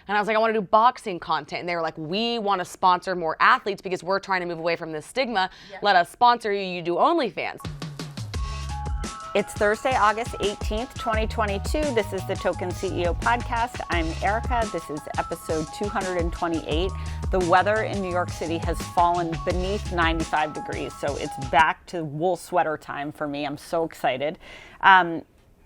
And I was like, I want to do boxing content. And they were like, we want to sponsor more athletes because we're trying to move away from this stigma. Let us sponsor you. You do OnlyFans. It's Thursday, August 18th, 2022. This is the Token CEO podcast. I'm Erika. This is episode 228. The weather in New York City has fallen beneath 95 degrees, so it's back to wool sweater time for me. I'm so excited.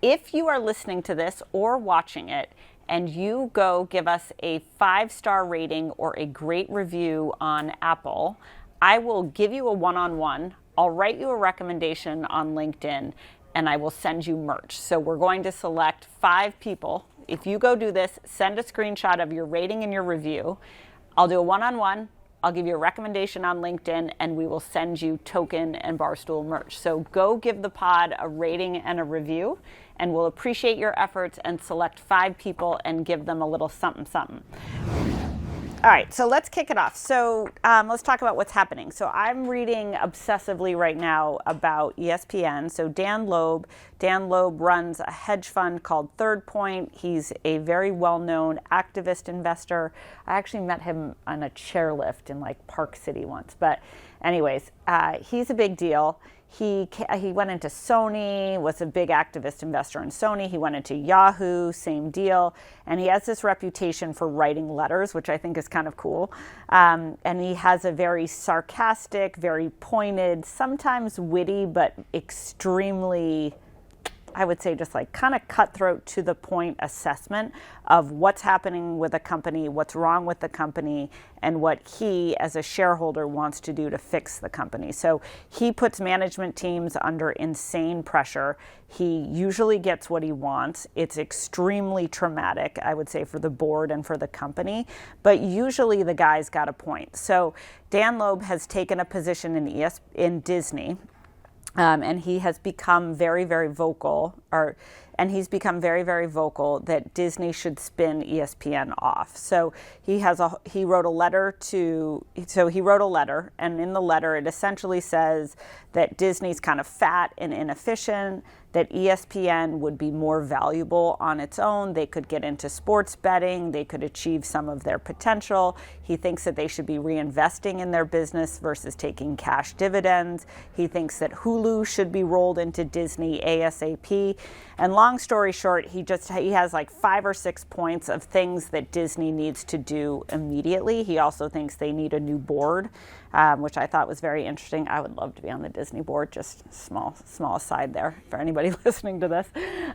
If you are listening to this or watching it, and you go give us a 5-star rating or a great review on Apple, I will give you a one-on-one. I'll write you a recommendation on LinkedIn, and I will send you merch. So we're going to select 5 people. If you go do this, send a screenshot of your rating and your review. I'll do a one-on-one. I'll give you a recommendation on LinkedIn, and we will send you Token and Barstool merch. So go give the pod a rating and a review, and we'll appreciate your efforts and select 5 people and give them a little something, something. All right, so let's kick it off. So let's talk about what's happening. So I'm reading obsessively right now about ESPN. So Dan Loeb runs a hedge fund called Third Point. He's a very well-known activist investor. I actually met him on a chairlift in like Park City once. But anyways, he's a big deal. He went into Sony, was a big activist investor in Sony. He went into Yahoo, same deal. And he has this reputation for writing letters, which I think is kind of cool. And he has a very sarcastic, very pointed, sometimes witty, but extremely, I would say, just like kind of cutthroat to the point assessment of what's happening with a company, what's wrong with the company, and what he as a shareholder wants to do to fix the company. So he puts management teams under insane pressure. He usually gets what he wants. It's extremely traumatic, I would say, for the board and for the company, but usually the guy's got a point. So Dan Loeb has taken a position in Disney. And he has become very, very vocal, that Disney should spin ESPN off. So he wrote a letter, and in the letter it essentially says that Disney's kind of fat and inefficient, that ESPN would be more valuable on its own. They could get into sports betting. They could achieve some of their potential. He thinks that they should be reinvesting in their business versus taking cash dividends. He thinks that Hulu should be rolled into Disney ASAP. And long story short, he has like 5 or 6 points of things that Disney needs to do immediately. He also thinks they need a new board, which I thought was very interesting. I would love to be on the Disney board, just small aside there for anybody listening to this.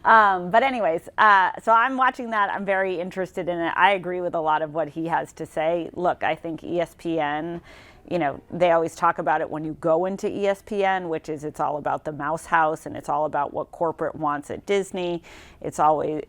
But anyways, so I'm watching that. I'm very interested in it. I agree with a lot of what he has to say. Look, I think ESPN, they always talk about it when you go into ESPN, which is it's all about the mouse house and it's all about what corporate wants at Disney. It's always,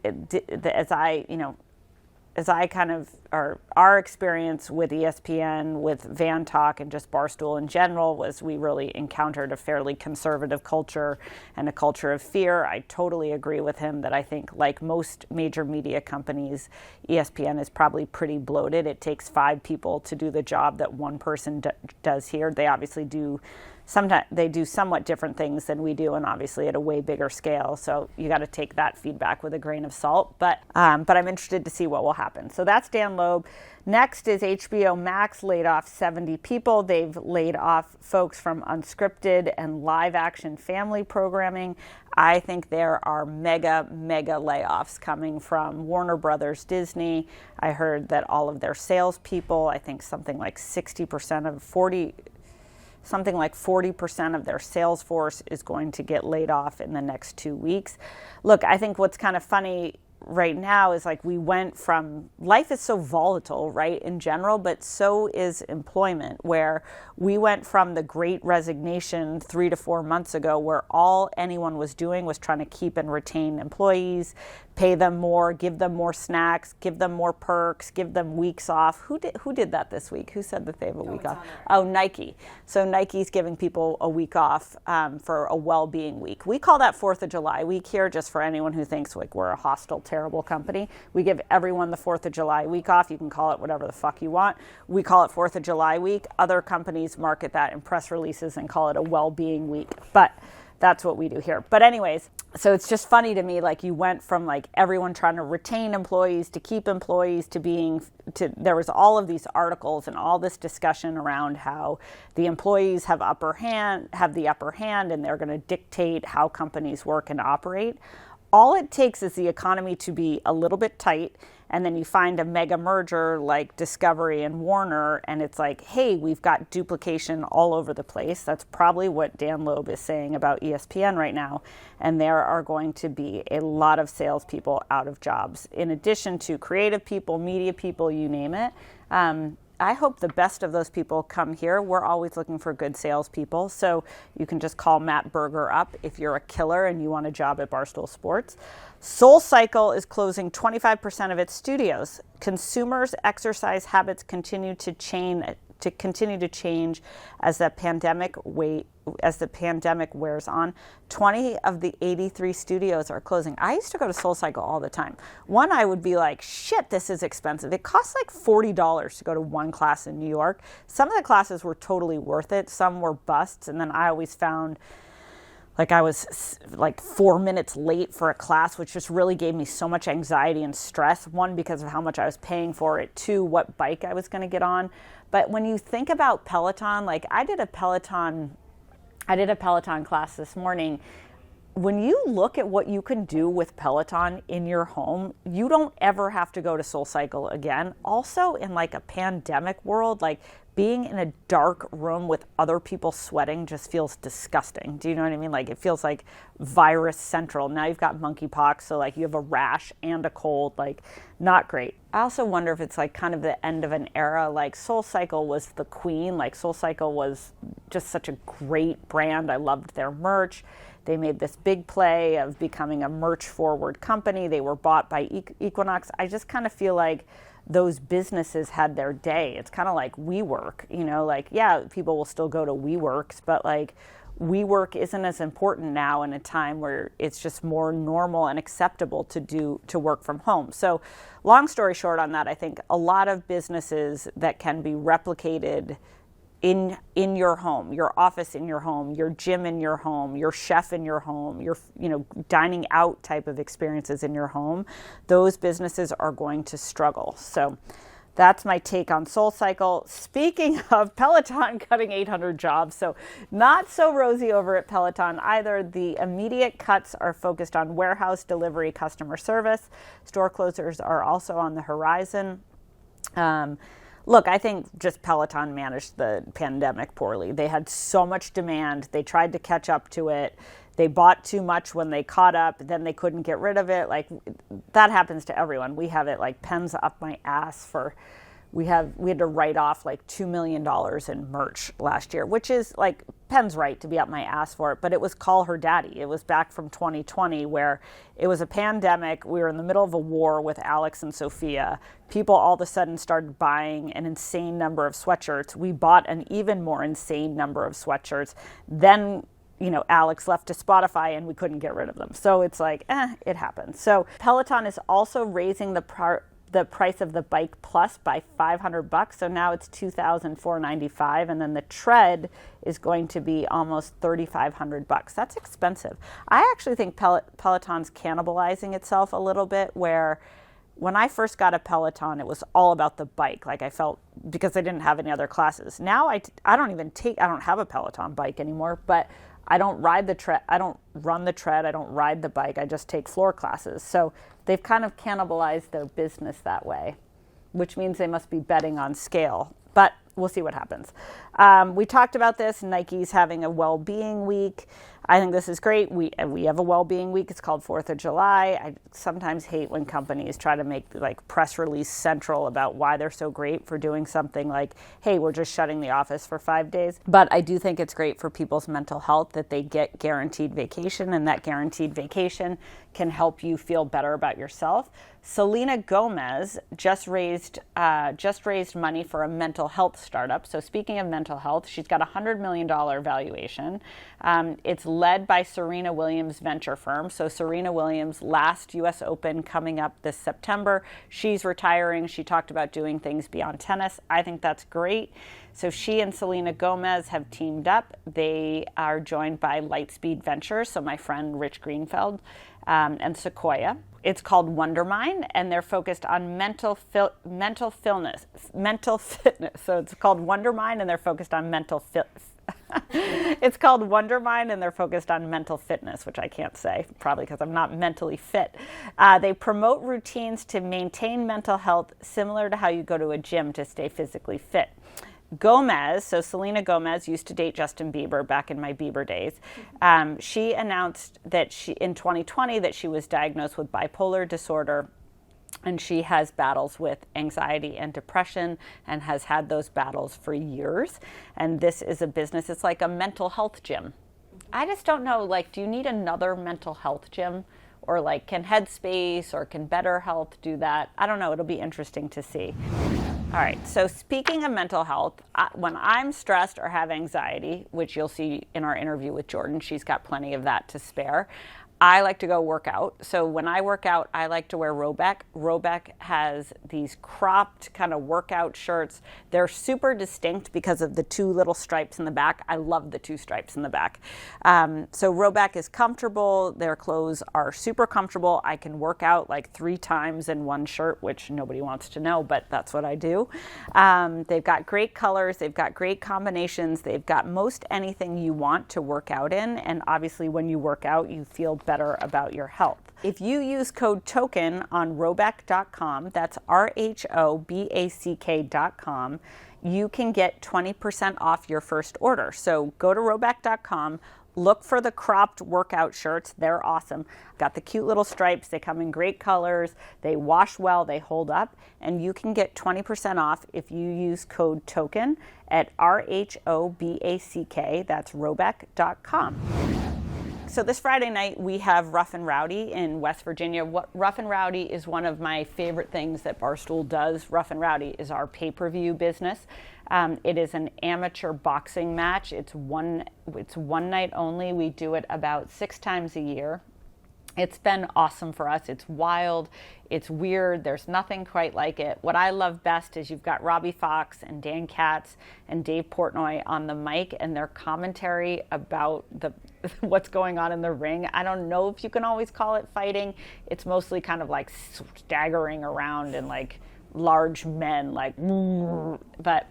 our experience with ESPN, with Van Talk, and just Barstool in general was we really encountered a fairly conservative culture and a culture of fear. I totally agree with him that I think, like most major media companies, ESPN is probably pretty bloated. It takes 5 people to do the job that one person does here. They obviously do. Sometimes they do somewhat different things than we do, and obviously at a way bigger scale. So you got to take that feedback with a grain of salt. But I'm interested to see what will happen. So that's Dan Loeb. Next is HBO Max laid off 70 people. They've laid off folks from unscripted and live action family programming. I think there are mega layoffs coming from Warner Brothers, Disney. I heard that all of their salespeople, I think something like 40% of their sales force is going to get laid off in the next 2 weeks. Look, I think what's kind of funny right now is like we went from, life is so volatile, right, in general, but so is employment, where we went from the Great Resignation 3 to 4 months ago, where all anyone was doing was trying to keep and retain employees, pay them more, give them more snacks, give them more perks, give them weeks off. Who did that this week? Who said that they have a week off? Oh, Nike. So Nike's giving people a week off for a well-being week. We call that 4th of July week here, just for anyone who thinks like we're a hostile, terrible company. We give everyone the 4th of July week off. You can call it whatever the fuck you want. We call it 4th of July week. Other companies market that in press releases and call it a well-being week. But that's what we do here. But anyways, So it's just funny to me, like you went from like everyone trying to retain employees to keep employees there was all of these articles and all this discussion around how the employees have the upper hand and they're going to dictate how companies work and operate. All it takes is the economy to be a little bit tight, and then you find a mega merger like Discovery and Warner, and it's like, hey, we've got duplication all over the place. That's probably what Dan Loeb is saying about ESPN right now. And there are going to be a lot of salespeople out of jobs, in addition to creative people, media people, you name it. I hope the best of those people come here. We're always looking for good salespeople. So you can just call Matt Berger up if you're a killer and you want a job at Barstool Sports. SoulCycle is closing 25% of its studios. Consumers' exercise habits continue to change as the pandemic wears on. 20 of the 83 studios are closing. I used to go to SoulCycle all the time. One, I would be like, shit, this is expensive. It costs like $40 to go to one class in New York. Some of the classes were totally worth it. Some were busts. And then I always found like I was like 4 minutes late for a class, which just really gave me so much anxiety and stress. One, because of how much I was paying for it. Two, what bike I was going to get on. But when you think about Peloton, like I did a Peloton class this morning. When you look at what you can do with Peloton in your home, you don't ever have to go to SoulCycle again. Also, in like a pandemic world, like being in a dark room with other people sweating just feels disgusting. Do you know what I mean? Like it feels like virus central. Now you've got monkeypox, so like you have a rash and a cold, like not great. I also wonder if it's like kind of the end of an era. Like SoulCycle was the queen. Like SoulCycle was just such a great brand. I loved their merch. They made this big play of becoming a merch forward company. They were bought by Equinox. I just kind of feel like those businesses had their day. It's kind of like WeWork, you know, like, yeah, people will still go to WeWorks, but like WeWork isn't as important now in a time where it's just more normal and acceptable to work from home. So long story short on that, I think a lot of businesses that can be replicated in your home, your office in your home, your gym in your home, your chef in your home, your dining out type of experiences in your home, those businesses are going to struggle. So that's my take on SoulCycle. Speaking of Peloton cutting 800 jobs, so not so rosy over at Peloton either. The immediate cuts are focused on warehouse delivery, customer service. Store closures are also on the horizon. Look, I think just Peloton managed the pandemic poorly. They had so much demand. They tried to catch up to it. They bought too much when they caught up. Then they couldn't get rid of it. Like that happens to everyone. We have it like pens up my ass for, we had to write off like $2 million in merch last year, which is like Penn's right to be up my ass for it, but it was call her daddy. It was back from 2020 where it was a pandemic. We were in the middle of a war with Alex and Sophia. People all of a sudden started buying an insane number of sweatshirts. We bought an even more insane number of sweatshirts. Then, Alex left to Spotify and we couldn't get rid of them. So it's like, it happens. So Peloton is also raising the price of the Bike Plus by $500. So now it's $2,495, and then the Tread is going to be almost $3,500. That's expensive. I actually think Peloton's cannibalizing itself a little bit, where when I first got a Peloton, it was all about the bike. Like I felt, because I didn't have any other classes. Now I don't have a Peloton bike anymore, but I don't ride the tread. I don't run the tread. I don't ride the bike. I just take floor classes. So they've kind of cannibalized their business that way, which means they must be betting on scale. But we'll see what happens. We talked about this. Nike's having a well-being week. I think this is great. We have a well-being week. It's called 4th of July. I sometimes hate when companies try to make like press release central about why they're so great for doing something like, hey, we're just shutting the office for 5 days. But I do think it's great for people's mental health that they get guaranteed vacation, and that guaranteed vacation can help you feel better about yourself. Selena Gomez just raised money for a mental health startup. So speaking of mental health, she's got a $100 million valuation. It's led by Serena Williams' venture firm. So Serena Williams' last U.S. Open coming up this September. She's retiring. She talked about doing things beyond tennis. I think that's great. So she and Selena Gomez have teamed up. They are joined by Lightspeed Ventures, so my friend Rich Greenfeld, and Sequoia. It's called Wondermind, and they're focused on mental fitness. So it's called Wondermind, and they're focused on It's called Wondermind, and they're focused on mental fitness, which I can't say, probably because I'm not mentally fit. They promote routines to maintain mental health, similar to how you go to a gym to stay physically fit. Gomez, so Selena Gomez used to date Justin Bieber back in my Bieber days. She announced that in 2020 that she was diagnosed with bipolar disorder, and she has battles with anxiety and depression and has had those battles for years. And this is a business, it's like a mental health gym. I just don't know, like, do you need another mental health gym? Or like, can Headspace or can Better Health do that? I don't know, it'll be interesting to see. All right, so speaking of mental health, when I'm stressed or have anxiety, which you'll see in our interview with Jordyn, she's got plenty of that to spare, I like to go work out. So when I work out, I like to wear Rhoback. Rhoback has these cropped kind of workout shirts. They're super distinct because of the two little stripes in the back. I love the two stripes in the back. So Rhoback is comfortable. Their clothes are super comfortable. I can work out like 3 times in one shirt, which nobody wants to know, but that's what I do. They've got great colors. They've got great combinations. They've got most anything you want to work out in. And obviously when you work out, you feel better about your health. If you use code TOKEN on Rhoback.com, that's RHOBACK.com, you can get 20% off your first order. So go to Rhoback.com, look for the cropped workout shirts. They're awesome. Got the cute little stripes. They come in great colors. They wash well. They hold up. And you can get 20% off if you use code TOKEN at RHOBACK. That's Rhoback.com. So this Friday night, we have Rough N Rowdy in West Virginia. Rough N Rowdy is one of my favorite things that Barstool does. Rough N Rowdy is our pay-per-view business. It is an amateur boxing match. It's one night only. We do it about 6 times a year. It's been awesome for us. It's wild. It's weird. There's nothing quite like it. What I love best is you've got Robbie Fox and Dan Katz and Dave Portnoy on the mic, and their commentary about what's going on in the ring. I don't know if you can always call it fighting. It's mostly kind of like staggering around and like large men, like, but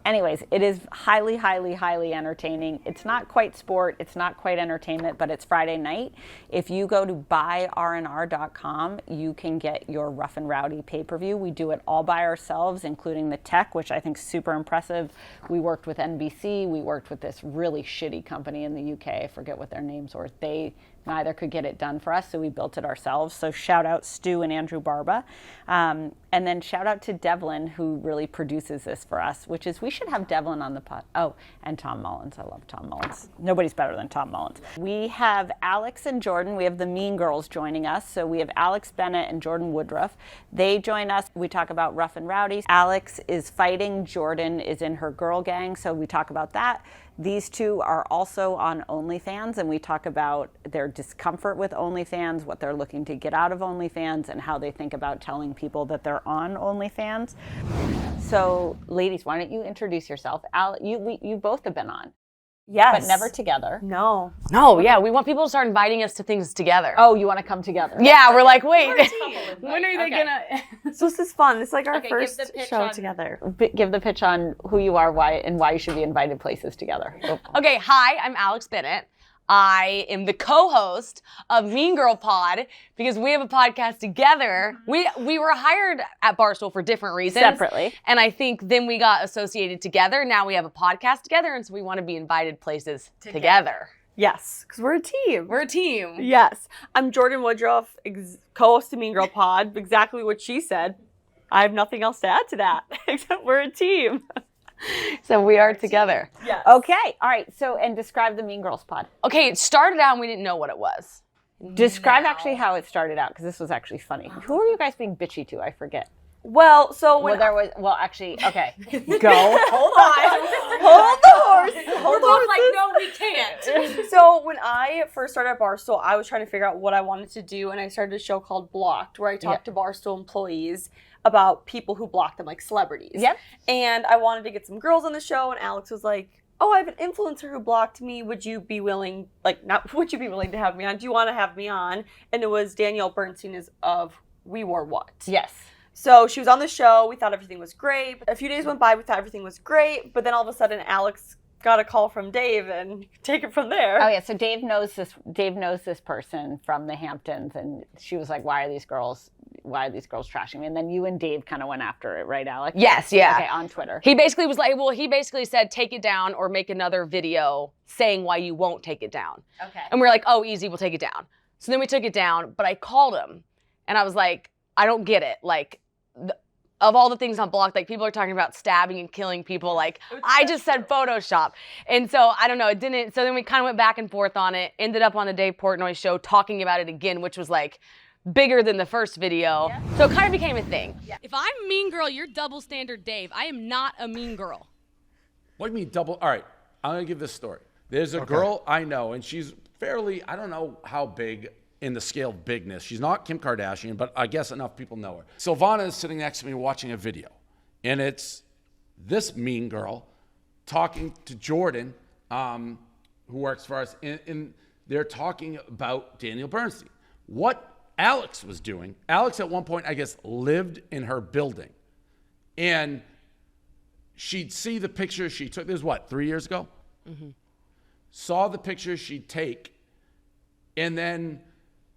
anyways, it is highly, highly, highly entertaining. It's not quite sport. It's not quite entertainment, but it's Friday night. If you go to buyrnr.com, you can get your Rough N Rowdy pay-per-view. We do it all by ourselves, including the tech, which I think is super impressive. We worked with NBC. We worked with this really shitty company in the UK. I forget what their names were. They neither could get it done for us, so we built it ourselves. So shout out Stu and Andrew Barba. And then shout out to Devlin, who really produces this for us, which is, we should have Devlin on the pod. Oh, and Tom Mullins. I love Tom Mullins. Nobody's better than Tom Mullins. We have Alex and Jordyn. We have the Mean Girls joining us. So we have Alex, Bennett, and Jordyn Woodruff. They join us. We talk about Rough N Rowdy. Alex is fighting. Jordyn is in her girl gang, so we talk about that. These two are also on OnlyFans, and we talk about their discomfort with OnlyFans, what they're looking to get out of OnlyFans, and how they think about telling people that they're on OnlyFans. So, ladies, why don't you introduce yourself? You both have been on. Yes. But never together. No. No, yeah, we want people to start inviting us to things together. Oh, you want to come together? Yeah, we're like, wait, when are they gonna? So this is fun. It's like our Okay, first give the pitch show on- together. Give the pitch on who you are, why you should be invited places together. Okay, hi, I'm Alex Bennett. I am the co-host of Mean Girl Pod because we have a podcast together. We were hired at Barstool for different reasons. Separately. And I think then we got associated together. Now we have a podcast together, and so we want to be invited places together. Yes, because we're a team. We're a team. Yes. I'm Jordyn Woodruff, co-host of Mean Girl Pod. Exactly what she said. I have nothing else to add to that, except we're a team. So we are together. Yes. Okay. All right. So, and describe the Mean Girls Pod. Okay, it started out and we didn't know what it was. Describe actually how it started out, because this was actually funny. Who are you guys being bitchy to? I forget. Well, so when actually, okay, go. Hold on. Hold the horse. We're both like, no, we can't. So when I first started at Barstool, I was trying to figure out what I wanted to do, and I started a show called Blocked, where I talked to Barstool employees about people who blocked them, like celebrities. Yep. And I wanted to get some girls on the show, and Alex was like, oh, I have an influencer who blocked me. Would you be willing, would you be willing to have me on? Do you want to have me on? And it was Danielle Bernstein of We Wore What. Yes. So she was on the show. We thought everything was great. A few days went by. We thought everything was great. But then all of a sudden, Alex got a call from Dave, and take it from there. Oh yeah. So Dave knows this person from the Hamptons, and she was like, "Why are these girls trashing me?" And then you and Dave kind of went after it, right, Alex? Yes. Yeah. Okay. On Twitter. He basically was like, he basically said, take it down or make another video saying why you won't take it down. Okay. And we're like, oh, easy, we'll take it down. So then we took it down, but I called him, and I was like, I don't get it. Like, of all the things on Blocked, like, people are talking about stabbing and killing people. Like, I just said Photoshop. And so, I don't know, it didn't. So then we kind of went back and forth on it, ended up on the Dave Portnoy show talking about it again, which was like bigger than the first video. Yeah. So it kind of became a thing. Yeah. If I'm a mean girl, you're double standard Dave. I am not a mean girl. What do you mean double? All right, I'm going to give this story. There's a girl I know, and she's fairly, I don't know how big in the scale of bigness. She's not Kim Kardashian, but I guess enough people know her. Silvana is sitting next to me watching a video, and it's this mean girl talking to Jordyn, who works for us, and they're talking about Danielle Bernstein. What Alex was doing, Alex at one point, I guess, lived in her building, and she'd see the pictures she took. This was 3 years ago? Mm-hmm. Saw the pictures she'd take, and then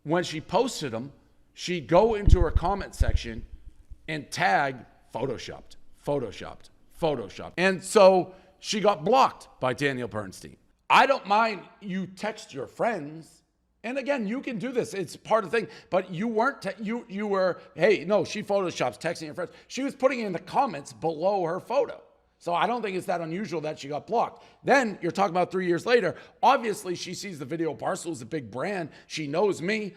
when she posted them, she'd go into her comment section and tag Photoshopped, Photoshopped, Photoshopped. And so she got blocked by Danielle Bernstein. I don't mind you text your friends. And again, you can do this. It's part of the thing. But you weren't, you were, hey, no, she Photoshops texting her friends. She was putting in the comments below her photo. So I don't think it's that unusual that she got blocked. Then you're talking about 3 years later. Obviously, she sees the video. Barstool's a big brand. She knows me.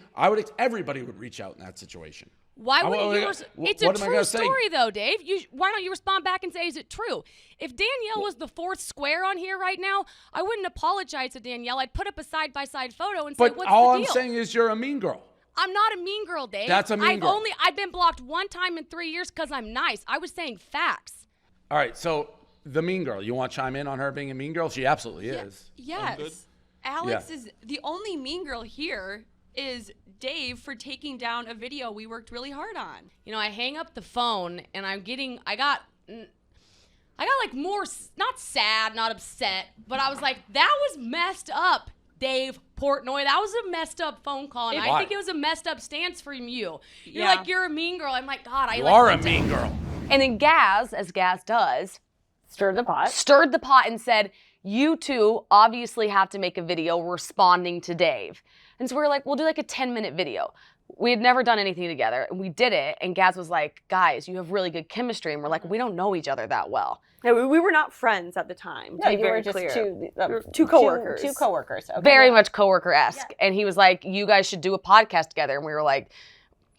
Everybody would reach out in that situation. Why wouldn't you? It's a true story, though, Dave. Why don't you respond back and say, is it true? If Danielle was the fourth square on here right now, I wouldn't apologize to Danielle. I'd put up a side-by-side photo and say, what's the deal? But all I'm saying is you're a mean girl. I'm not a mean girl, Dave. That's a mean girl. I've been blocked one time in 3 years because I'm nice. I was saying facts. All right, so the mean girl. You want to chime in on her being a mean girl? She absolutely is. Yes. Alex is the only mean girl here is Dave for taking down a video we worked really hard on. You know, I hang up the phone and I got like more, not sad, not upset, but I was like, that was messed up, Dave Portnoy. That was a messed up phone call, and I think it was a messed up stance from you. You're like, you're a mean girl. I'm like, God, you are a mean girl. And then Gaz, as Gaz does, stirred the pot and said, you two obviously have to make a video responding to Dave. And so we were like, we'll do like a 10-minute video. We had never done anything together, and we did it. And Gaz was like, guys, you have really good chemistry. And we're like, we don't know each other that well. Yeah, we were not friends at the time. No, you were just two coworkers. Two coworkers. Okay. Very much coworker-esque. Yeah. And he was like, you guys should do a podcast together. And we were like,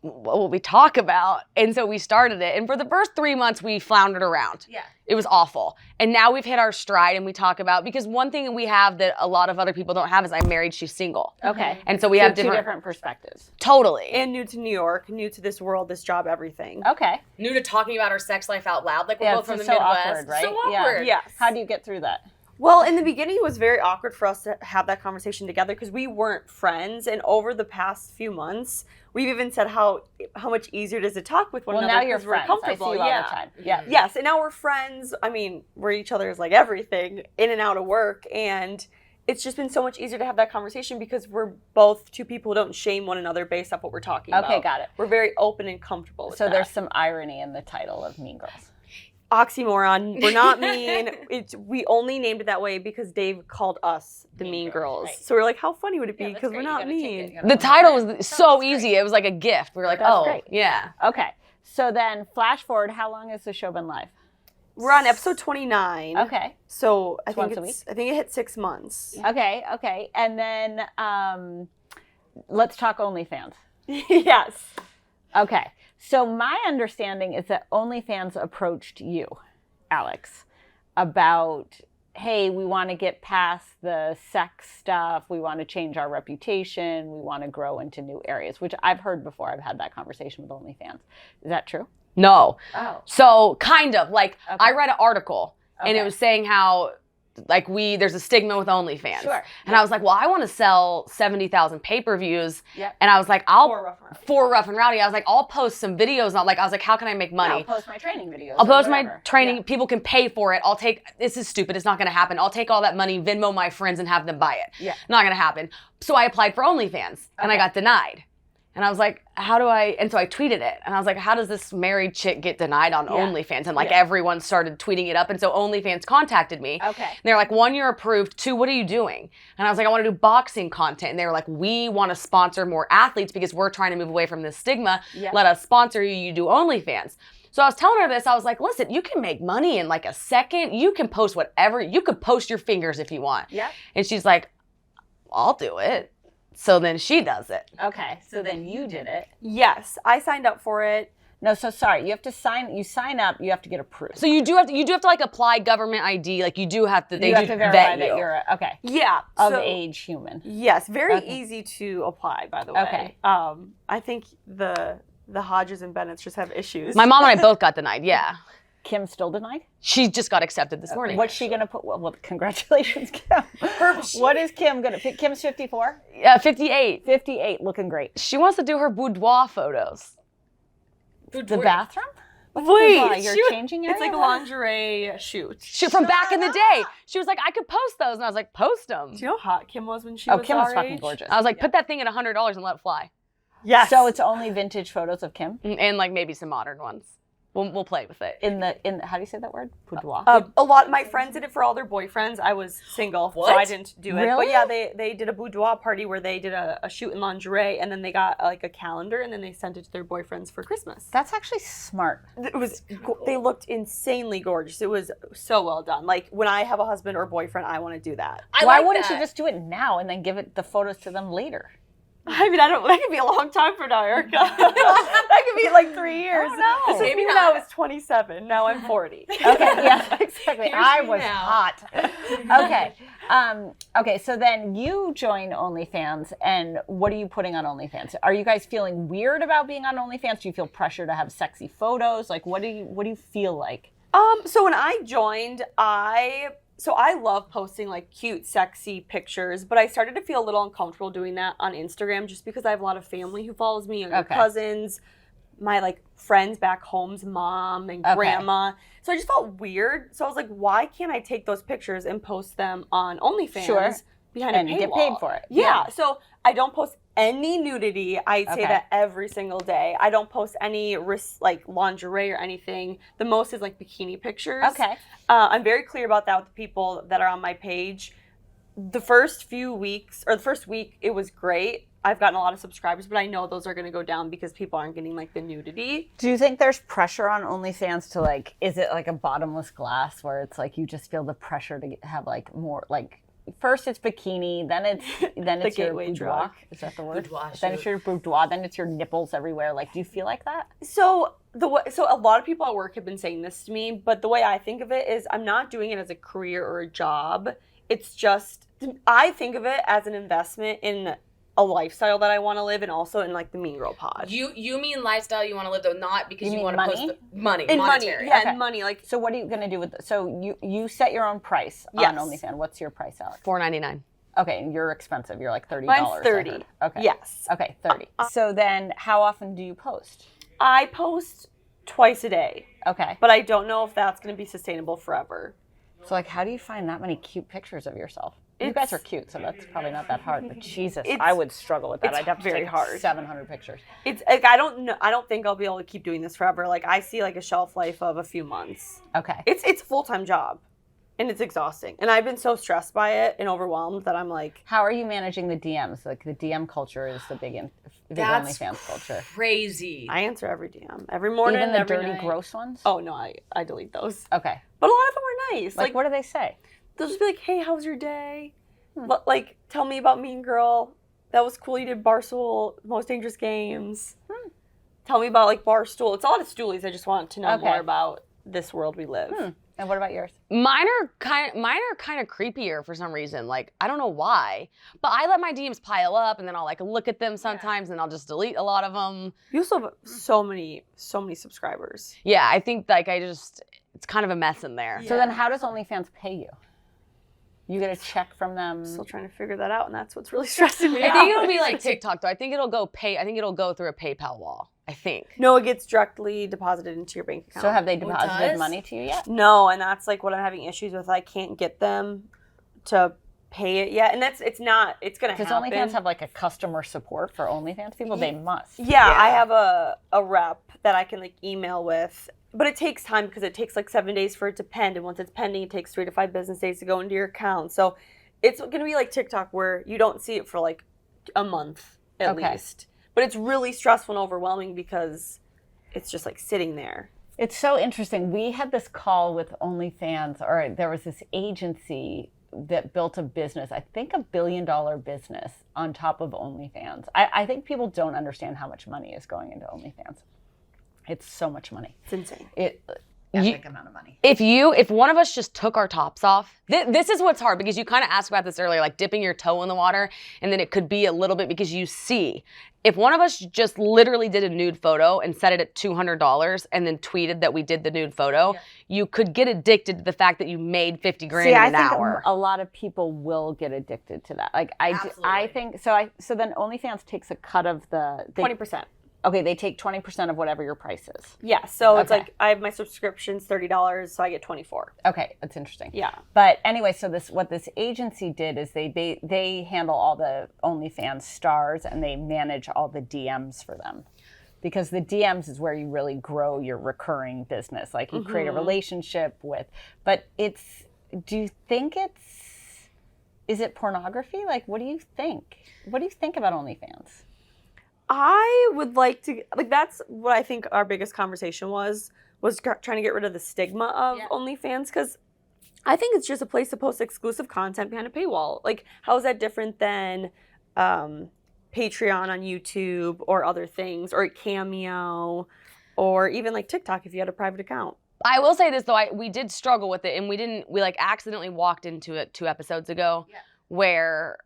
what will we talk about? And so we started it. And for the first 3 months, we floundered around. Yeah. It was awful. And now we've hit our stride, and we talk about, because one thing we have that a lot of other people don't have is I'm married, she's single. Okay. And so we have two different perspectives. Totally. And new to New York, new to this world, this job, everything. Okay. New to talking about our sex life out loud. Like we're both from the Midwest. Awkward, right? So awkward. Yeah. Yes. How do you get through that? Well, in the beginning, it was very awkward for us to have that conversation together because we weren't friends. And over the past few months, we've even said how much easier it is to talk with one another. Well, now you're friends. I see you all the time. Yeah. Yes, and now we're friends. I mean, we're each other's like everything in and out of work. And it's just been so much easier to have that conversation because we're both two people who don't shame one another based off what we're talking about. Okay, got it. We're very open and comfortable with that. So there's some irony in the title of Mean Girls. Oxymoron. We're not mean. We only named it that way because Dave called us the Mean Girls. Right. So we're like, how funny would it be? Because we're not mean. The title was so easy. It was like a gift. We were like, That's great. Yeah. Okay. So then flash forward, how long has the show been live? We're on episode 29. Okay. So I think it hit 6 months. Okay. And then let's talk OnlyFans. Yes. Okay. So my understanding is that OnlyFans approached you, Alex, about, hey, we want to get past the sex stuff. We want to change our reputation. We want to grow into new areas, which I've heard before. I've had that conversation with OnlyFans. Is that true? No. Oh. So kind of like Okay. I read an article and Okay. it was saying how like there's a stigma with OnlyFans. Sure. And I was like, well, I want to sell 70,000 pay-per-views. Yep. And I was like, For Rough N Rowdy. I was like, I'll post some videos. I was like, how can I make money? I'll post my training videos. I'll or post my whatever. training. Yeah. People can pay for it. This is stupid. It's not going to happen. I'll take all that money, Venmo my friends and have them buy it. Yeah. Not going to happen. So I applied for OnlyFans and I Okay. got denied. And I was like, and so I tweeted it. And I was like, how does this married chick get denied on OnlyFans? And like everyone started tweeting it up. And so OnlyFans contacted me. Okay. And they're like, 1, you're approved. 2, what are you doing? And I was like, I want to do boxing content. And they were like, we want to sponsor more athletes because we're trying to move away from this stigma. Yeah. Let us sponsor you. You do OnlyFans. So I was telling her this. I was like, listen, you can make money in like a second. You can post whatever. You could post your fingers if you want. Yeah. And she's like, I'll do it. So then she does it. Okay. So then you did it. Yes, I signed up for it. No, so sorry. You have to sign up, you have to get approved. So you do have to like apply government ID. Like you do have to, you have to verify that you're okay. Yeah. Of so- age human. Yes, very Okay. easy to apply, by the way. Okay. I think the Hodges and Bennetts just have issues. My mom and I both got denied. Yeah. Kim still denied? She just got accepted this morning. What's she going to put? Well, congratulations, Kim. What is Kim going to? Kim's 54? 58. 58, looking great. She wants to do her boudoir photos. The bathroom? Wait, You're changing It's like a area? lingerie shoot. From back in the day. She was like, I could post those. And I was like, post them. Do you know how hot Kim was when she Oh, was Kim our was fucking age? gorgeous. I was like, put that thing at $100 and let it fly. Yes. So it's only vintage photos of Kim And like maybe some modern ones. We'll play with it. in the how do you say that word? Boudoir. a lot of my friends did it for all their boyfriends. I was single, so I didn't do it. Really? But yeah, they did a boudoir party where they did a shoot in lingerie, and then they got like a calendar, and then they sent it to their boyfriends for Christmas. That's actually smart. It was. They looked insanely gorgeous. It was so well done. Like when I have a husband or boyfriend, I want to do that. Why wouldn't you just do it now and then give it the photos to them later? I mean, that could be a long time from now, Erika. That could be like 3 years. I don't know. This was Maybe me when not. I was 27. Now I'm 40. Okay, yeah, exactly. I me was now. hot. Okay. Okay, so then you join OnlyFans, and what are you putting on OnlyFans? Are you guys feeling weird about being on OnlyFans? Do you feel pressure to have sexy photos? Like, what do you feel like? So when I joined, I love posting like cute, sexy pictures, but I started to feel a little uncomfortable doing that on Instagram just because I have a lot of family who follows me, and Okay. cousins, my like friends back home's mom and Okay. grandma. So I just felt weird. So I was like, why can't I take those pictures and post them on OnlyFans Sure. behind And a you paywall? get paid for it. Yeah. So I don't post any nudity. I say Okay. that every single day. I don't post any like lingerie or anything. The most is like bikini pictures. Okay. I'm very clear about that with the people that are on my page. The first week, it was great. I've gotten a lot of subscribers, but I know those are going to go down because people aren't getting like the nudity. Do you think there's pressure on OnlyFans to like, is it like a bottomless glass where it's like you just feel the pressure to have like more like, first it's bikini, then it's your gateway boudoir. drug. Is that the word? Boudoir Then it's your boudoir. Then it's your nipples everywhere. Like, do you feel like that? So a lot of people at work have been saying this to me, but the way I think of it is I'm not doing it as a career or a job. It's just, I think of it as an investment in a lifestyle that I want to live, and also in like the Mean Girl pod. You mean lifestyle you want to live though, not because You you, mean want to money? post money. and money, monetary. yeah, Okay. and money. Like, So what are you going to do with so you set your own price on Yes. OnlyFans. What's your price, Alex? $4.99. Okay, and you're expensive. You're like $30. mine's I 30. heard. Okay. Yes. Okay, 30. So then how often do you post? I post twice a day, Okay. but I don't know if that's going to be sustainable forever. So like how do you find that many cute pictures of yourself? You guys are cute, so that's probably not that hard. But Jesus, I would struggle with that. it's I'd have to very take hard. 700 pictures. It's like I don't think I'll be able to keep doing this forever. Like I see like a shelf life of a few months. Okay. It's a full-time job, and it's exhausting. And I've been so stressed by it and overwhelmed that I'm like, How are you managing the DMs? Like the DM culture is the big That's OnlyFans culture. Crazy. I answer every DM every morning, Even the every dirty, night. gross ones? Oh no, I delete those. Okay. But a lot of them are nice. Like what do they say? They'll just be like, "Hey, how's your day? But like, tell me about Mean Girl. That was cool. You did Barstool Most Dangerous Games." Tell me about like Barstool. It's a lot of stoolies. I just want to know Okay. more about this world we live. And what about yours? Mine are kind of creepier for some reason. Like, I don't know why, but I let my DMs pile up, and then I'll like look at them sometimes, and I'll just delete a lot of them. You also have so many subscribers. Yeah, I think like it's kind of a mess in there. So then how does OnlyFans pay you? You get a check from them? Still trying to figure that out, and that's what's really stressing me I out. think it'll be like TikTok though. I think it'll go through a PayPal wall. I think. No, it gets directly deposited into your bank account. So have they deposited money to you yet? No, and that's like what I'm having issues with. I can't get them to pay it yet, and it's gonna happen. Does OnlyFans have like a customer support for OnlyFans people? They must. Yeah, I have a rep that I can like email with, but it takes time because it takes like 7 days for it to pend, and once it's pending, it takes 3 to 5 business days to go into your account. So it's gonna be like TikTok where you don't see it for like a month at least. But it's really stressful and overwhelming because it's just like sitting there. It's so interesting. We had this call with OnlyFans, or there was this agency that built a business, I think $1 billion business on top of OnlyFans. I think people don't understand how much money is going into OnlyFans. It's so much money. It's insane. Epic amount of money. If one of us just took our tops off, this is what's hard, because you kind of asked about this earlier, like dipping your toe in the water, and then it could be a little bit because you see. If one of us just literally did a nude photo and set it at $200 and then tweeted that we did the nude photo, you could get addicted to the fact that you made 50 grand in an hour. A lot of people will get addicted to that. Like I think so. So then OnlyFans takes a cut of the 20%. Okay, they take 20% of whatever your price is. Yeah, so it's like I have my subscription's $30, so I get $24. Okay, that's interesting. Yeah. But anyway, so what this agency did is they handle all the OnlyFans stars, and they manage all the DMs for them. Because the DMs is where you really grow your recurring business. Like you create a relationship with, but do you think is it pornography? Like, what do you think? What do you think about OnlyFans? I would like to, like, that's what I think our biggest conversation was trying to get rid of the stigma of OnlyFans, because I think it's just a place to post exclusive content behind a paywall. Like, how is that different than Patreon on YouTube or other things, or Cameo, or even like TikTok if you had a private account? I will say this though, we did struggle with it, and we like accidentally walked into it 2 episodes ago, where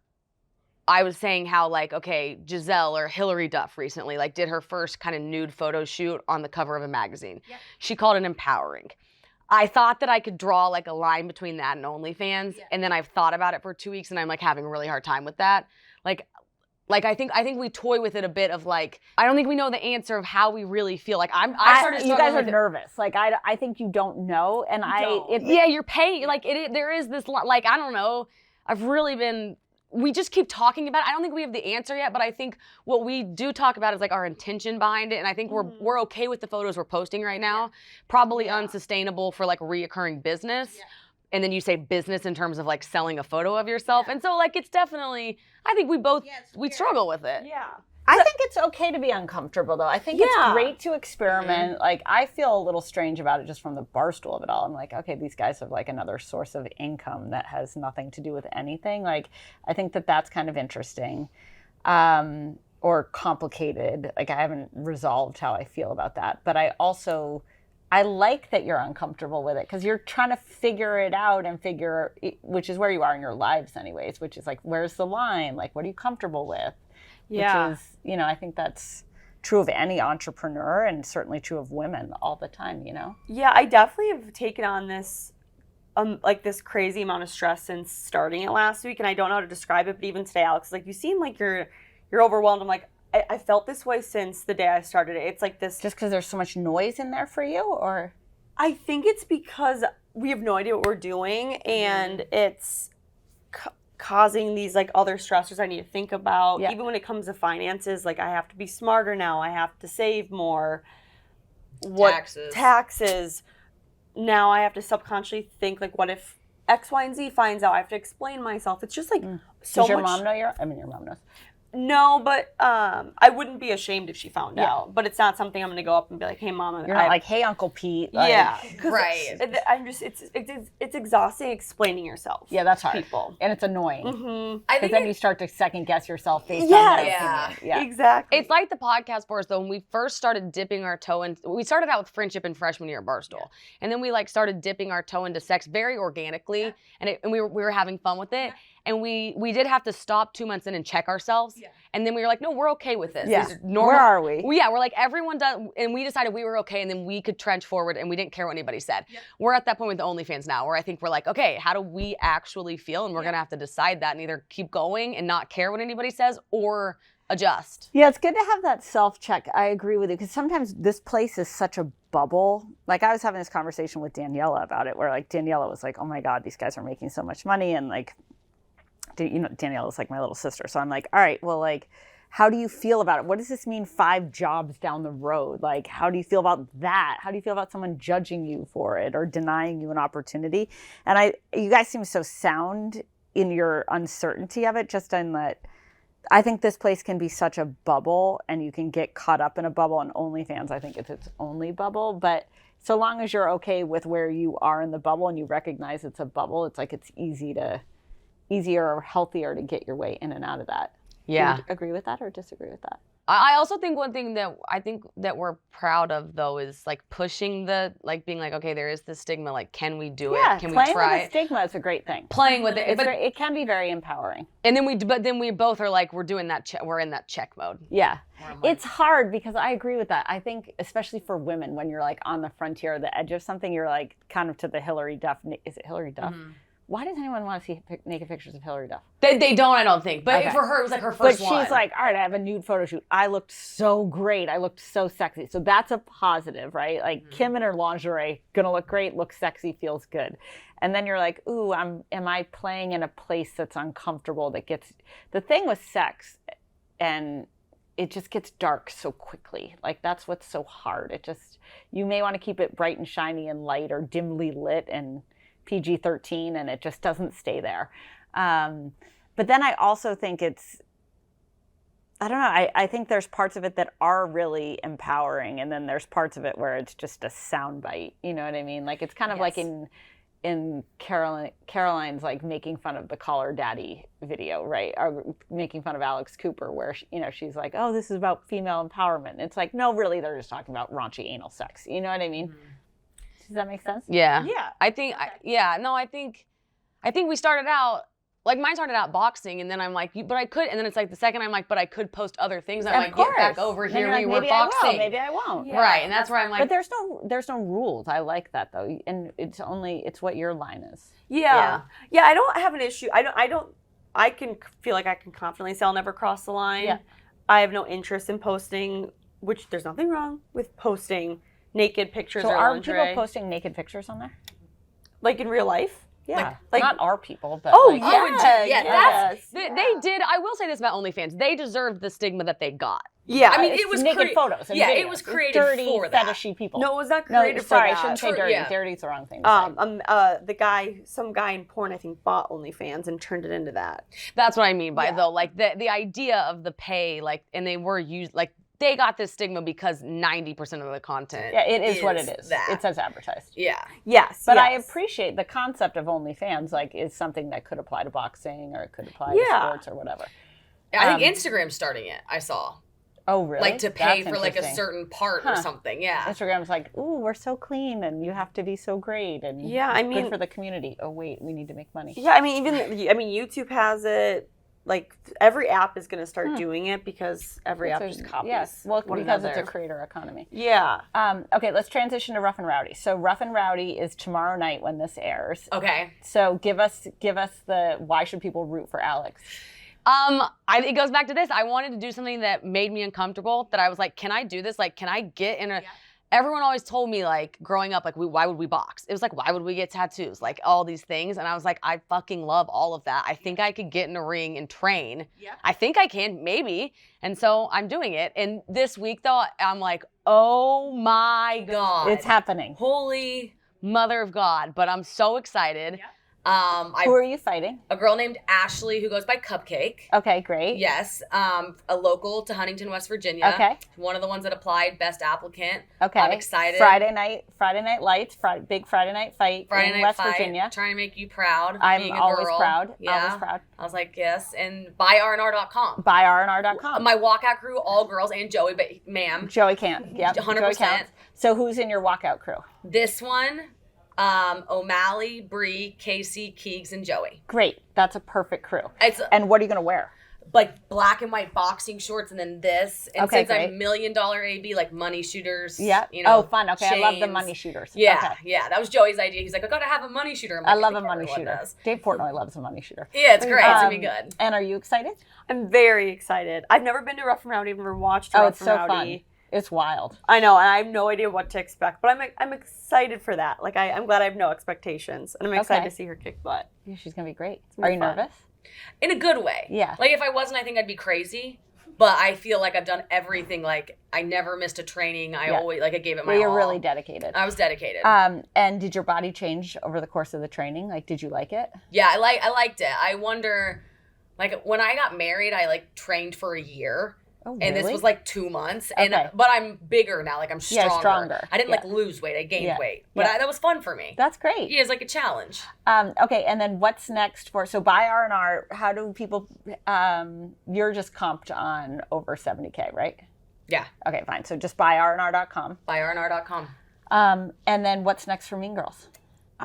I was saying how like, okay, Giselle or Hillary Duff recently like did her first kind of nude photo shoot on the cover of a magazine. She called it empowering. I thought that I could draw like a line between that and OnlyFans, and then I've thought about it for 2 weeks, and I'm like having a really hard time with that. Like I think we toy with it a bit of like, I don't think we know the answer of how we really feel. Like I started. You guys are nervous. Like I think you don't know, and you're paying. Like there is this like, I don't know. I've really been. We just keep talking about it. I don't think we have the answer yet, but I think what we do talk about is like our intention behind it, and I think we're okay with the photos we're posting right now. Probably unsustainable for like reoccurring business. And then you say business in terms of like selling a photo of yourself. And so like it's definitely, I think we both, we struggle with it. Yeah. I think it's okay to be uncomfortable, though. I think it's great to experiment. Like, I feel a little strange about it just from the Barstool of it all. I'm like, okay, these guys have, like, another source of income that has nothing to do with anything. Like, I think that that's kind of interesting or complicated. Like, I haven't resolved how I feel about that. But I like that you're uncomfortable with it because you're trying to figure it out and which is where you are in your lives anyways, which is, like, where's the line? Like, what are you comfortable with? Yeah. Which is, I think that's true of any entrepreneur and certainly true of women all the time, Yeah, I definitely have taken on this, like this crazy amount of stress since starting it last week, and I don't know how to describe it, but even today, Alex, like, you seem like you're overwhelmed. I'm like, I felt this way since the day I started it. It's like this. Just because there's so much noise in there for you, or? I think it's because we have no idea what we're doing, and it's causing these like other stressors I need to think about. Even when it comes to finances, like I have to be smarter now. I have to save more. Taxes. Now I have to subconsciously think like, what if X, Y, and Z finds out? I have to explain myself. It's just like so much. Does your mom know your mom knows. No, but I wouldn't be ashamed if she found out. But it's not something I'm going to go up and be like, hey, Mom. You're not like, hey, Uncle Pete. Like, yeah. Right. I'm just, it's exhausting explaining yourself. Yeah, that's hard. To people. And it's annoying. Mm-hmm. Because then you start to second guess yourself based on their opinion. Yeah. Exactly. It's like the podcast for us, though. When we first started dipping our toe in, we started out with friendship in freshman year at Barstool. And then we like started dipping our toe into sex very organically. And we were having fun with it. And we did have to stop 2 months in and check ourselves. Yeah. And then we were like, no, we're okay with this. Yeah. These are normal. Where are we? We're like, everyone does. And we decided we were okay. And then we could trench forward and we didn't care what anybody said. Yep. We're at that point with the OnlyFans now where I think we're like, okay, how do we actually feel? And we're going to have to decide that and either keep going and not care what anybody says or adjust. Yeah, it's good to have that self-check. I agree with you because sometimes this place is such a bubble. Like I was having this conversation with Daniela about it where like Daniela was like, oh my God, these guys are making so much money. And like, you know, Daniela's like my little sister. So I'm like, all right, well, like, how do you feel about it? What does this mean 5 jobs down the road? Like, how do you feel about that? How do you feel about someone judging you for it or denying you an opportunity? And you guys seem so sound in your uncertainty of it, just in that I think this place can be such a bubble and you can get caught up in a bubble. And OnlyFans, I think it's its only bubble. But so long as you're okay with where you are in the bubble and you recognize it's a bubble, it's like it's easier or healthier to get your way in and out of that. Yeah. Do you agree with that or disagree with that? I also think one thing that I think that we're proud of though is like pushing being like, okay, there is this stigma. Like, can we do it? Can we try playing with it? the stigma is a great thing. Playing with it, but It can be very empowering. and then we both are like, we're doing that. We're in that check mode. Yeah, it's hard because I agree with that. I think especially for women, when you're like on the frontier or the edge of something, you're like kind of to the Hillary Duff. Is it Hillary Duff? Mm-hmm. Why does anyone want to see naked pictures of Hillary Duff? They don't, I don't think. But for her, it was like her first one. But she's like, all right, I have a nude photo shoot. I looked so great. I looked so sexy. So that's a positive, right? Like Kim in her lingerie, gonna look great, looks sexy, feels good. And then you're like, ooh, am I playing in a place that's uncomfortable that gets... The thing with sex, and it just gets dark so quickly. Like that's what's so hard. You may want to keep it bright and shiny and light or dimly lit and PG-13 and it just doesn't stay there. But then I also think I don't know, I think there's parts of it that are really empowering and then there's parts of it where it's just a soundbite. You know what I mean? Like it's kind of like in Caroline's like making fun of the Call Her Daddy video, right? Or making fun of Alex Cooper where, she's like, oh, this is about female empowerment. And it's like, no, really, they're just talking about raunchy anal sex. You know what I mean? Mm-hmm. Does that make sense? Yeah. Yeah. I think we started out, like mine started out boxing and then I'm like, but I could, and then it's like the second I'm like, but I could post other things. And I'm like, get back over here, we were boxing. Maybe I won't. Yeah. Right, and that's where I'm like. But there's no rules. I like that though. And it's what your line is. Yeah. Yeah, I don't have an issue. I can feel like I can confidently say I'll never cross the line. Yeah. I have no interest in posting, which there's nothing wrong with posting naked pictures or lingerie. So are people posting naked pictures on there? Like in real life? Yeah. Like not our people, but they did. I will say this about OnlyFans. They deserved the stigma that they got. Yeah. I mean, it was naked photos. And videos. It was created dirty, for that. fetishy people. No, it was not created for sorry, that. I shouldn't say dirty. Yeah. Dirty's the wrong thing to say. Some guy in porn, I think, bought OnlyFans and turned it into that. That's what I mean by though, like the idea of the pay, like, and they were used like. They got this stigma because 90% of the content. Yeah, it is what it is. That. It says advertised. Yeah. Yes. But I appreciate the concept of OnlyFans, like, is something that could apply to boxing or it could apply to sports or whatever. I think Instagram's starting it, I saw. Oh, really? Like to pay for like a certain part or something, yeah. Instagram's like, ooh, we're so clean and you have to be so great and good for the community. Oh, wait, we need to make money. Yeah, I mean, YouTube has it. Like, every app is going to start doing it because every app just copies. Yes, well, because it's a creator economy. Yeah. Okay, let's transition to Rough N Rowdy. So Rough N Rowdy is tomorrow night when this airs. Okay. So give us the why should people root for Alex? It goes back to this. I wanted to do something that made me uncomfortable, that I was like, can I do this? Like, can I get in a... Yeah. Everyone always told me, like, growing up, like, why would we box? It was like, why would we get tattoos? Like, all these things. And I was like, I fucking love all of that. I think I could get in a ring and train. Yeah. I think I can, maybe. And so I'm doing it. And this week, though, I'm like, oh, my God. It's happening. Holy mother of God. But I'm so excited. Yeah. Who are you fighting? A girl named Ashley who goes by Cupcake. Okay, great. Yes. A local to Huntington, West Virginia. Okay. One of the ones that applied, best applicant. Okay. I'm excited. Friday night lights, big Friday night fight Friday in night West fight, Virginia. Trying to make you proud. I'm being a always girl. proud. Yeah. Always proud. I was like, yes. And buyrnr.com. Buyrnr.com. My walkout crew, all girls, and Joey, but ma'am. Joey can't. Yep. 100%. Joey counts. So who's in your walkout crew? This one, O'Malley, Bree, Casey, Keegs, and Joey. Great. That's a perfect crew. And what are you going to wear? Like black and white boxing shorts, and then this. And Okay, since great. I'm $1 million AB, like money shooters. Yeah. You know, fun. Okay, I love the chains. money shooters. Yeah, Okay. yeah. That was Joey's idea. He's like, I gotta have a money shooter. I'm like, I love think a money everyone shooter. does. Dave Portnoy loves a money shooter. Yeah, it's great. It's gonna be good. And are you excited? I'm very excited. I've never been to Rough N Rowdy. I've never watched Oh, Rough it's N so Rowdy. fun. It's wild. I know, and I have no idea what to expect, but I'm excited for that. Like I'm glad I have no expectations, and I'm excited Okay. to see her kick butt. Yeah, she's going to be great. gonna Are be you fun. nervous? In a good way. Yeah. Like if I wasn't, I think I'd be crazy. But I feel like I've done everything. Like I never missed a training. I always I gave it my Well, you're all. really dedicated. I was dedicated. And did your body change over the course of the training? Like, did you like it? Yeah, I liked it. I wonder, like when I got married, I like trained for a year. Oh, And this really? was like 2 months. Okay. But I'm bigger now. Like I'm stronger. Yeah, stronger. I didn't Yeah. like lose weight. I gained Yeah. weight. But Yeah. that was fun for me. That's great. Yeah, it's like a challenge. Okay, and then what's next so buy R&R, how do people, you're just comped on over 70K, right? Yeah. Okay, fine. So just buy RNR.com. Buyrnr.com. And then what's next for Mean Girls?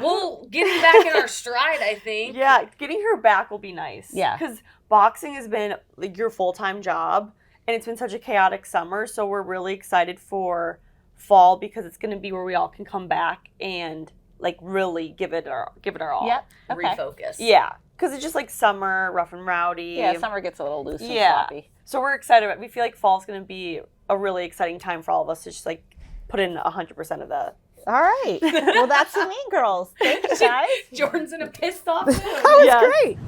Well, getting back in our stride, I think. Yeah, getting her back will be nice. Yeah. Because boxing has been like your full-time job, and it's been such a chaotic summer, so we're really excited for fall because it's going to be where we all can come back and like really give it our all. Yep. Okay. Refocus. Yeah, because it's just like summer, Rough and Rowdy. Yeah, summer gets a little loose and Yeah. sloppy. So we're excited. We feel like fall's going to be a really exciting time for all of us to just like put in 100% of the. All right. Well, that's the Mean Girls. Thanks, guys. Jordan's in a pissed off mood. That was Yeah. great.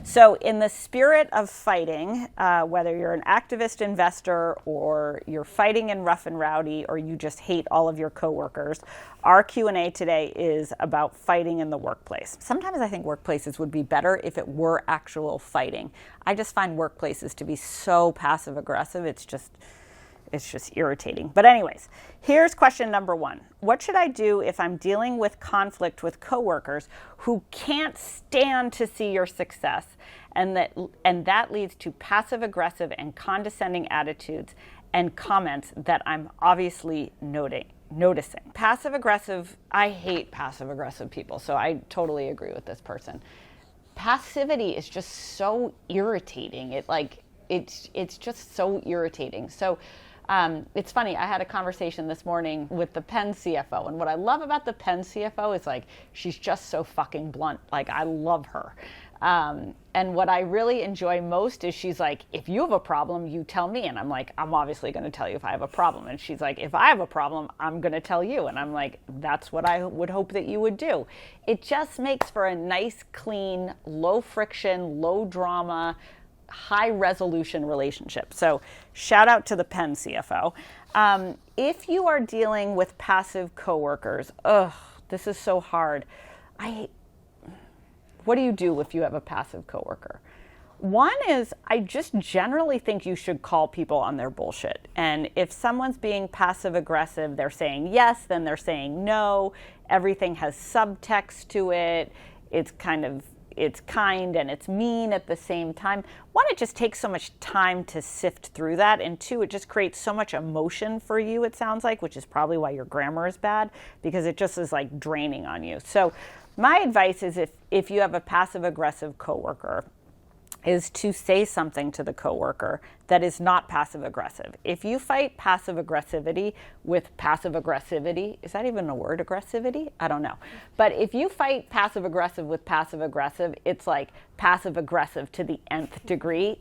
So in the spirit of fighting, whether you're an activist investor or you're fighting in Rough and Rowdy or you just hate all of your coworkers, our Q&A today is about fighting in the workplace. Sometimes I think workplaces would be better if it were actual fighting. I just find workplaces to be so passive aggressive. It's just irritating. But anyways, here's question number 1. What should I do if I'm dealing with conflict with coworkers who can't stand to see your success and that leads to passive aggressive and condescending attitudes and comments that I'm obviously noticing? Passive aggressive, I hate passive aggressive people, so I totally agree with this person. Passivity is just so irritating. It's just so irritating. So it's funny, I had a conversation this morning with the Penn CFO, and what I love about the Penn CFO is like, she's just so fucking blunt. Like, I love her. And what I really enjoy most is she's like, if you have a problem, you tell me. And I'm like, I'm obviously going to tell you if I have a problem. And she's like, if I have a problem, I'm going to tell you. And I'm like, that's what I would hope that you would do. It just makes for a nice, clean, low friction, low drama, high resolution relationship. So shout out to the Penn CFO. If you are dealing with passive coworkers, this is so hard. What do you do if you have a passive coworker? One is, I just generally think you should call people on their bullshit. And if someone's being passive aggressive, they're saying yes, then they're saying no. Everything has subtext to it. It's kind and it's mean at the same time. One, it just takes so much time to sift through that. And two, it just creates so much emotion for you, it sounds like, which is probably why your grammar is bad, because it just is like draining on you. So my advice is if you have a passive aggressive coworker, is to say something to the coworker that is not passive aggressive. If you fight passive aggressivity with passive aggressivity, is that even a word, aggressivity? I don't know. But if you fight passive aggressive with passive aggressive, it's like passive aggressive to the nth degree.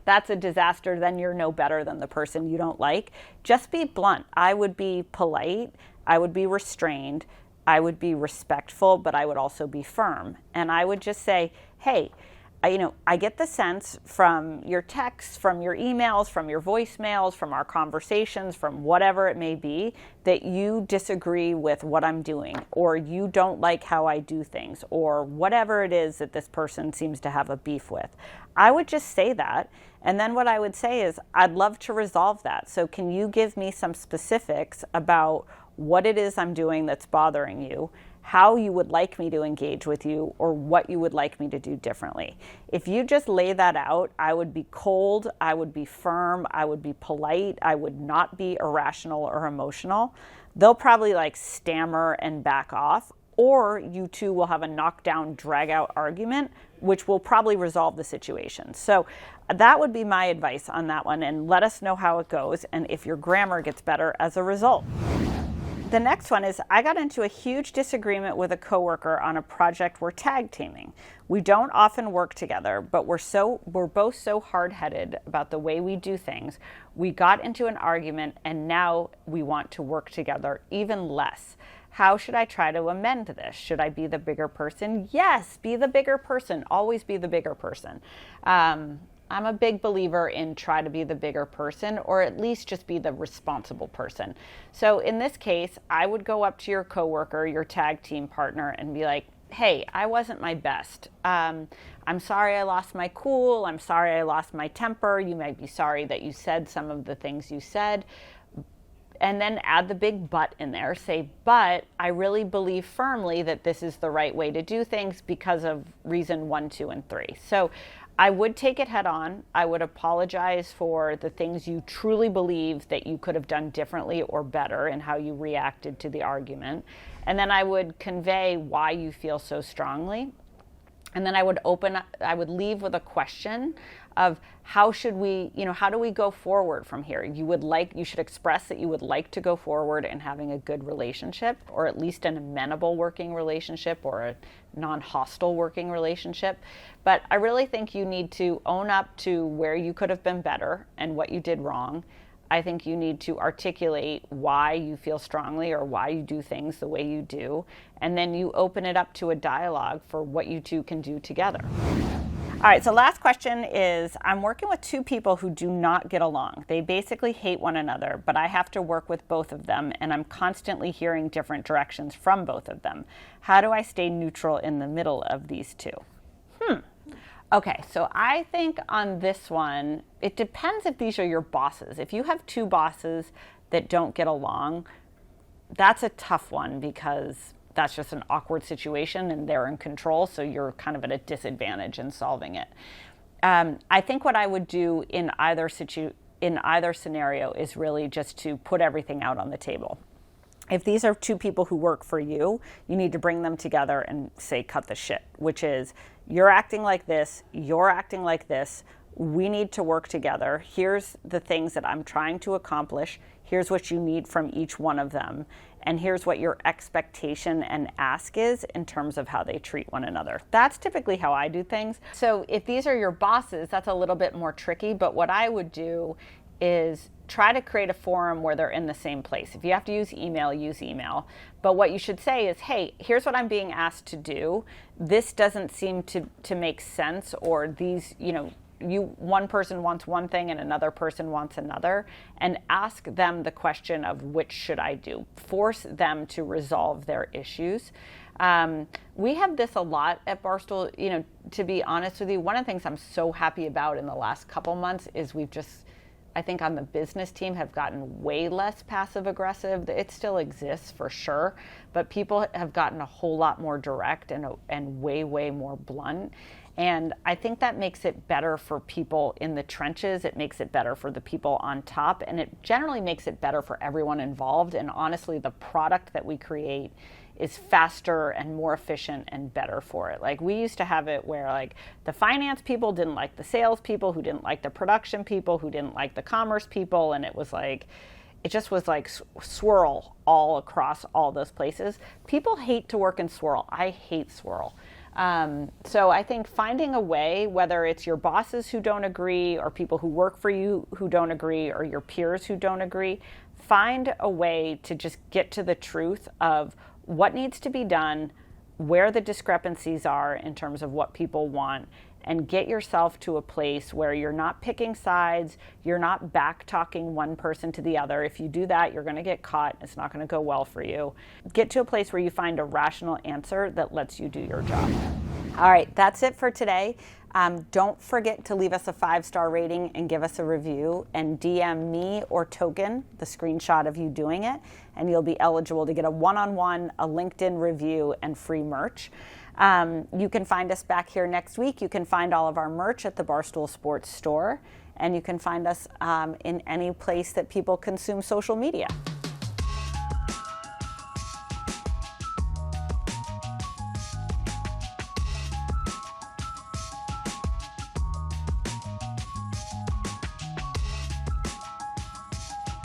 That's a disaster. Then you're no better than the person you don't like. Just be blunt. I would be polite. I would be restrained. I would be respectful, but I would also be firm. And I would just say, hey, I get the sense from your texts, from your emails, from your voicemails, from our conversations, from whatever it may be, that you disagree with what I'm doing, or you don't like how I do things, or whatever it is that this person seems to have a beef with. I would just say that. And then what I would say is, I'd love to resolve that. So can you give me some specifics about what it is I'm doing that's bothering you, how you would like me to engage with you, or what you would like me to do differently? If you just lay that out, I would be cold, I would be firm, I would be polite, I would not be irrational or emotional. They'll probably stammer and back off, or you two will have a knockdown, drag out argument, which will probably resolve the situation. So that would be my advice on that one, and let us know how it goes and if your grammar gets better as a result. The next one is, I got into a huge disagreement with a coworker on a project we're tag teaming. We don't often work together, but we're both so hard-headed about the way we do things. We got into an argument, and now we want to work together even less. How should I try to amend this? Should I be the bigger person? Yes, be the bigger person. Always be the bigger person. I'm a big believer in try to be the bigger person, or at least just be the responsible person. So in this case, I would go up to your coworker, your tag team partner, and be like, hey, I wasn't my best. I'm sorry I lost my cool. I'm sorry I lost my temper. You might be sorry that you said some of the things you said. And then add the big but in there. Say, but I really believe firmly that this is the right way to do things because of reason 1, 2, and 3. So I would take it head on. I would apologize for the things you truly believe that you could have done differently or better and how you reacted to the argument. And then I would convey why you feel so strongly. And then I would leave with a question of how do we go forward from here? You should express that you would like to go forward in having a good relationship, or at least an amenable working relationship, or a non-hostile working relationship. But I really think you need to own up to where you could have been better and what you did wrong. I think you need to articulate why you feel strongly or why you do things the way you do. And then you open it up to a dialogue for what you two can do together. All right, so last question is, I'm working with two people who do not get along. They basically hate one another, but I have to work with both of them, and I'm constantly hearing different directions from both of them. How do I stay neutral in the middle of these two? Okay, so I think on this one, it depends if these are your bosses. If you have two bosses that don't get along, that's a tough one because that's just an awkward situation and they're in control, so you're kind of at a disadvantage in solving it. I think what I would do in either scenario is really just to put everything out on the table. If these are two people who work for you, you need to bring them together and say, cut the shit, which is, you're acting like this, you're acting like this, we need to work together. Here's the things that I'm trying to accomplish. Here's what you need from each one of them. And here's what your expectation and ask is in terms of how they treat one another. That's typically how I do things. So if these are your bosses, that's a little bit more tricky. But what I would do is try to create a forum where they're in the same place. If you have to use email, use email. But what you should say is, hey, here's what I'm being asked to do. This doesn't seem to make sense, or these, one person wants one thing and another person wants another, and ask them the question of which should I do. Force them to resolve their issues. We have this a lot at Barstool. To be honest with you, one of the things I'm so happy about in the last couple months is we've just, I think on the business team, have gotten way less passive aggressive. It still exists for sure, but people have gotten a whole lot more direct and way, way more blunt. And I think that makes it better for people in the trenches. It makes it better for the people on top, and it generally makes it better for everyone involved. And honestly, the product that we create is faster and more efficient and better for it. Like, we used to have it where the finance people didn't like the sales people, who didn't like the production people, who didn't like the commerce people, and it just was swirl all across all those places. People hate to work in swirl. I hate swirl. So I think finding a way, whether it's your bosses who don't agree, or people who work for you who don't agree, or your peers who don't agree, find a way to just get to the truth of what needs to be done, where the discrepancies are in terms of what people want, and get yourself to a place where you're not picking sides, you're not back talking one person to the other. If you do that, you're going to get caught. It's not going to go well for you. Get to a place where you find a rational answer that lets you do your job. All right, that's it for today. Don't forget to leave us a 5-star rating and give us a review, and DM me or Token the screenshot of you doing it, and you'll be eligible to get a one-on-one, a LinkedIn review, and free merch. You can find us back here next week. You can find all of our merch at the Barstool Sports store, and you can find us in any place that people consume social media.